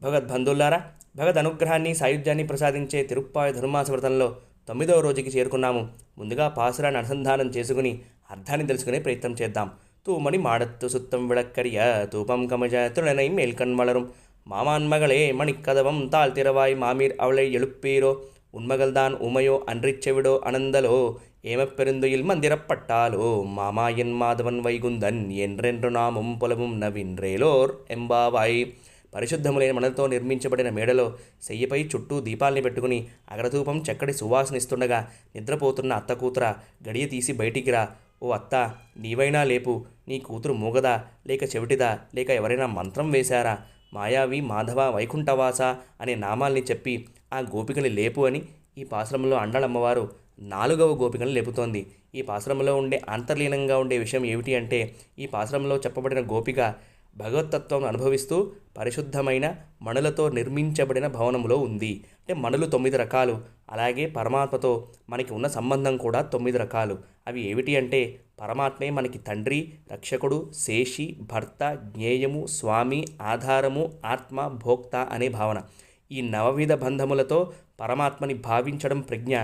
భగవద్బంధువులారా, భగవద్ అనుగ్రహాన్ని సాయుధ్యాన్ని ప్రసాదించే తిరుప్పాయ ధనుర్మాస వ్రతంలో 9వ రోజుకి చేరుకున్నాము. ముందుగా పాసురాన్ని అనుసంధానం చేసుకుని అర్థాన్ని తెలుసుకునే ప్రయత్నం చేద్దాం. తూమణి మాడత్తు సుత్తం విளக்கரிய தூபம் கமஜ துளனை மேல்கண் மலரும் மாமான்மகளே மணிக்கதவம் தாழ்த்திரவாய் மாமீர் அவளை எழுப்பீரோ உண்மகள்தான் உமையோ அன்றிச்செவிடோ அனந்தலோ ஏமப்பெருந்துயில் மந்திரப்பட்டாலோ மாமாயன் மாதவன் వైగుందన్ ఎండ్రెండ్రు నామం పొలముం నవిన్రేలోర్ ఎంబావాయి. పరిశుద్ధములైన మనలతో నిర్మించబడిన మేడలో శయ్యపై చుట్టూ దీపాల్ని పెట్టుకుని అగ్రధూపం చక్కటి సువాసనిస్తుండగా నిద్రపోతున్న అత్త కూతుర గడియ తీసి బయటికి రా. ఓ అత్త, నీవైనా లేపు. నీ కూతురు మూగదా, లేక చెవిటిదా, లేక ఎవరైనా మంత్రం వేశారా? మాయావి, మాధవ, వైకుంఠవాస అనే నామాల్ని చెప్పి ఆ గోపికని లేపు అని ఈ పాశ్రమంలో అండాళమ్మవారు 4వ గోపికను లేపుతోంది. ఈ పాశ్రమంలో ఉండే అంతర్లీనంగా ఉండే విషయం ఏమిటి అంటే, ఈ పాశ్రమంలో చెప్పబడిన గోపిక భగవతత్వం అనుభవిస్తూ పరిశుద్ధమైన మణులతో నిర్మించబడిన భవనంలో ఉంది. అంటే మణులు 9 రకాలు. అలాగే పరమాత్మతో మనకి ఉన్న సంబంధం కూడా 9 రకాలు. అవి ఏమిటి అంటే, పరమాత్మే మనకి తండ్రి, రక్షకుడు, శేషి, భర్త, జ్ఞేయము, స్వామి, ఆధారము, ఆత్మ, భోక్త అనే భావన. ఈ 9విధ బంధములతో పరమాత్మని భావించడం ప్రజ్ఞ.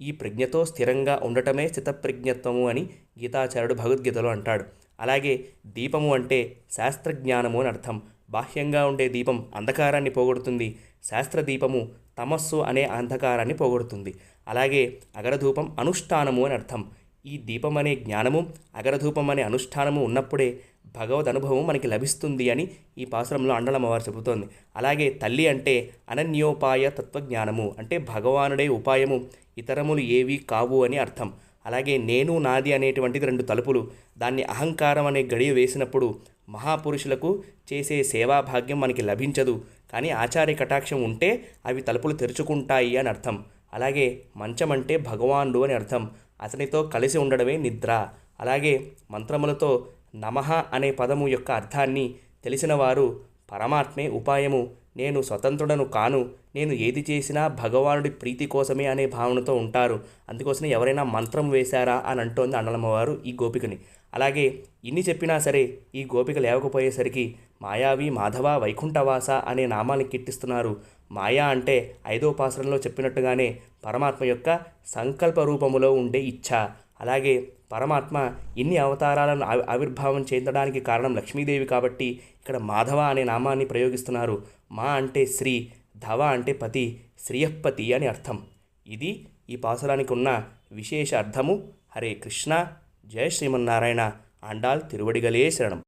ఈ ప్రజ్ఞతో స్థిరంగా ఉండటమే స్థితప్రజ్ఞత్వము అని గీతాచార్యుడు భగవద్గీతలో అంటాడు. అలాగే దీపము అంటే శాస్త్రజ్ఞానము అని అర్థం. బాహ్యంగా ఉండే దీపం అంధకారాన్ని పోగొడుతుంది. శాస్త్రదీపము తమస్సు అనే అంధకారాన్ని పోగొడుతుంది. అలాగే అగరధూపం అనుష్ఠానము అని అర్థం. ఈ దీపం అనే జ్ఞానము, అగరధూపం అనే అనుష్ఠానము ఉన్నప్పుడే భగవద్ అనుభవం మనకి లభిస్తుంది అని ఈ పాసురంలో అండలమ్మవారు చెబుతోంది. అలాగే తల్లి అంటే అనన్యోపాయ తత్వజ్ఞానము, అంటే భగవానుడే ఉపాయము, ఇతరములు ఏవీ కావు అని అర్థం. అలాగే నేను నాది అనేటువంటిది 2 తలుపులు. దాన్ని అహంకారం అనే గడియ వేసినప్పుడు మహాపురుషులకు చేసే సేవాభాగ్యం మనకి లభించదు. కానీ ఆచార్య కటాక్షం ఉంటే అవి తలుపులు తెరుచుకుంటాయి అని అర్థం. అలాగే మంచం అంటే భగవానుడు అని అర్థం. అతనితో కలిసి ఉండడమే నిద్ర. అలాగే మంత్రములతో నమః అనే పదము యొక్క అర్థాన్ని తెలిసిన వారు పరమాత్మే ఉపాయము, నేను స్వతంత్రుడను కాను, నేను ఏది చేసినా భగవానుడి ప్రీతి కోసమే అనే భావనతో ఉంటారు. అందుకోసమే ఎవరైనా మంత్రం వేశారా అని అంటోంది అండలమ్మవారు ఈ గోపికని. అలాగే ఇన్ని చెప్పినా సరే ఈ గోపిక లేవకపోయేసరికి మాయావి, మాధవ, వైకుంఠవాస అనే నామాన్ని కీర్తిస్తున్నారు. మాయా అంటే 5వ పాసురంలో చెప్పినట్టుగానే పరమాత్మ యొక్క సంకల్ప రూపములో ఉండే ఇచ్ఛ. అలాగే పరమాత్మ ఇన్ని అవతారాలను ఆవిర్భావం చెందడానికి కారణం లక్ష్మీదేవి కాబట్టి ఇక్కడ మాధవ అనే నామాన్ని ప్రయోగిస్తున్నారు. మా అంటే శ్రీ, ధవ అంటే పతి, శ్రీయపతి అని అర్థం. ఇది ఈ పాసురానికి ఉన్న విశేష అర్థము. హరే కృష్ణ, జయ శ్రీమన్నారాయణ. ఆండాళ్ తిరువడిగలే శరణం.